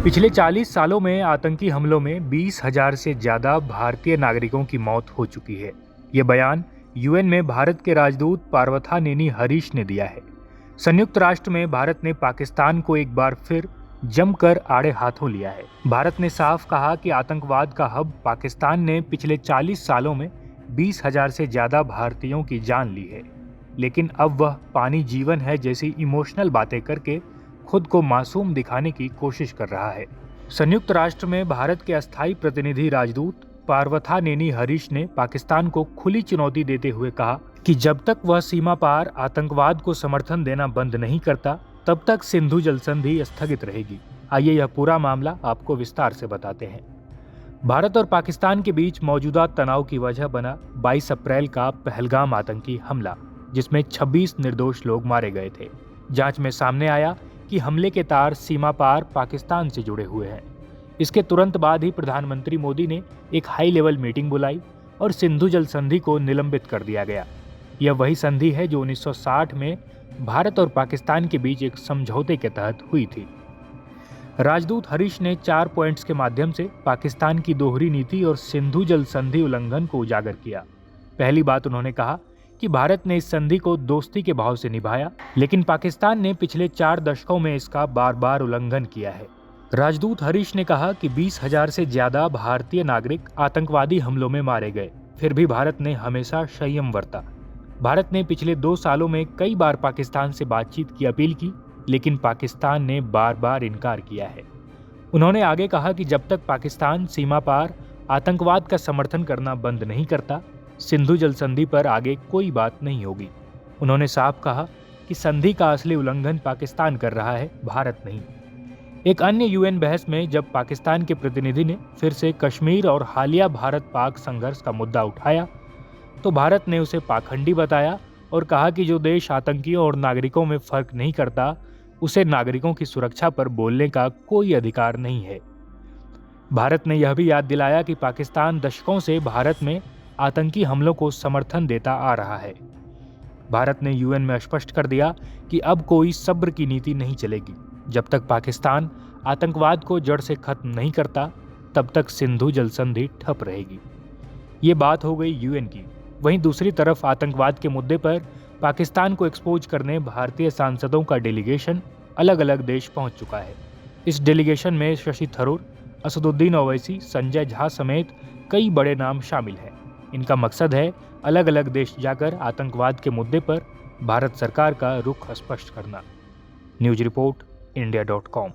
पिछले 40 सालों में आतंकी हमलों में 20,000 से ज्यादा भारतीय नागरिकों की मौत हो चुकी है। ये बयान यूएन में भारत के राजदूत पार्वथानेनी हरीश ने दिया है। संयुक्त राष्ट्र में भारत ने पाकिस्तान को एक बार फिर जमकर आड़े हाथों लिया है। भारत ने साफ कहा कि आतंकवाद का हब पाकिस्तान ने पिछले 40 सालों में 20,000 से ज्यादा भारतीयों की जान ली है, लेकिन अब वह पानी जीवन है जैसी इमोशनल बातें करके खुद को मासूम दिखाने की कोशिश कर रहा है। संयुक्त राष्ट्र में भारत के अस्थायी प्रतिनिधि राजदूत पार्वथानेनी हरीश ने पाकिस्तान को खुली चुनौती देते हुए कहा कि जब तक वह सीमा पार आतंकवाद को समर्थन देना बंद नहीं करता, तब तक सिंधु जल संधि स्थगित रहेगी। आइए यह पूरा मामला आपको विस्तार से बताते हैं। भारत और पाकिस्तान के बीच मौजूदा तनाव की वजह बना 22 अप्रैल का पहलगाम आतंकी हमला, जिसमें 26 निर्दोष लोग मारे गए थे। जांच में सामने आया कि हमले के तार सीमा पार पाकिस्तान से जुड़े हुए हैं। इसके तुरंत बाद ही प्रधानमंत्री मोदी ने एक हाई लेवल मीटिंग बुलाई और सिंधु जल संधि को निलंबित कर दिया गया। यह वही संधि है जो 1960 में भारत और पाकिस्तान के बीच एक समझौते के तहत हुई थी। राजदूत हरीश ने 4 पॉइंट्स के माध्यम से पाकिस्तान की दोहरी नीति और सिंधु जल संधि उल्लंघन को उजागर किया। पहली बात, उन्होंने कहा कि भारत ने इस संधि को दोस्ती के भाव से निभाया, लेकिन पाकिस्तान ने पिछले 4 दशकों में इसका बार बार उल्लंघन किया है। राजदूत हरीश ने कहा कि 20,000 से ज्यादा भारतीय नागरिक आतंकवादी हमलों में मारे गए, फिर भी भारत ने हमेशा संयम बरता। भारत ने पिछले 2 सालों में कई बार पाकिस्तान से बातचीत की अपील की, लेकिन पाकिस्तान ने बार बार इनकार किया है। उन्होंने आगे कहा कि जब तक पाकिस्तान सीमा पार आतंकवाद का समर्थन करना बंद नहीं करता, सिंधु जल संधि पर आगे कोई बात नहीं होगी। उन्होंने साफ कहा कि संधि का असली उल्लंघन पाकिस्तान कर रहा है, भारत नहीं। एक अन्य यूएन बहस में जब पाकिस्तान के प्रतिनिधि ने फिर से कश्मीर और हालिया भारत पाक संघर्ष का मुद्दा उठाया, तो भारत ने उसे पाखंडी बताया और कहा कि जो देश आतंकियों और नागरिकों में फर्क नहीं करता, उसे नागरिकों की सुरक्षा पर बोलने का कोई अधिकार नहीं है। भारत ने यह भी याद दिलाया कि पाकिस्तान दशकों से भारत में आतंकी हमलों को समर्थन देता आ रहा है। भारत ने यूएन में स्पष्ट कर दिया कि अब कोई सब्र की नीति नहीं चलेगी। जब तक पाकिस्तान आतंकवाद को जड़ से खत्म नहीं करता, तब तक सिंधु जल संधि ठप रहेगी। ये बात हो गई यूएन की। वहीं दूसरी तरफ आतंकवाद के मुद्दे पर पाकिस्तान को एक्सपोज करने भारतीय सांसदों का डेलीगेशन अलग अलग देश पहुंच चुका है। इस डेलीगेशन में शशि थरूर, असदुद्दीन ओवैसी, संजय झा समेत कई बड़े नाम शामिल हैं। इनका मकसद है अलग अलग देश जाकर आतंकवाद के मुद्दे पर भारत सरकार का रुख स्पष्ट करना। News report, India.com।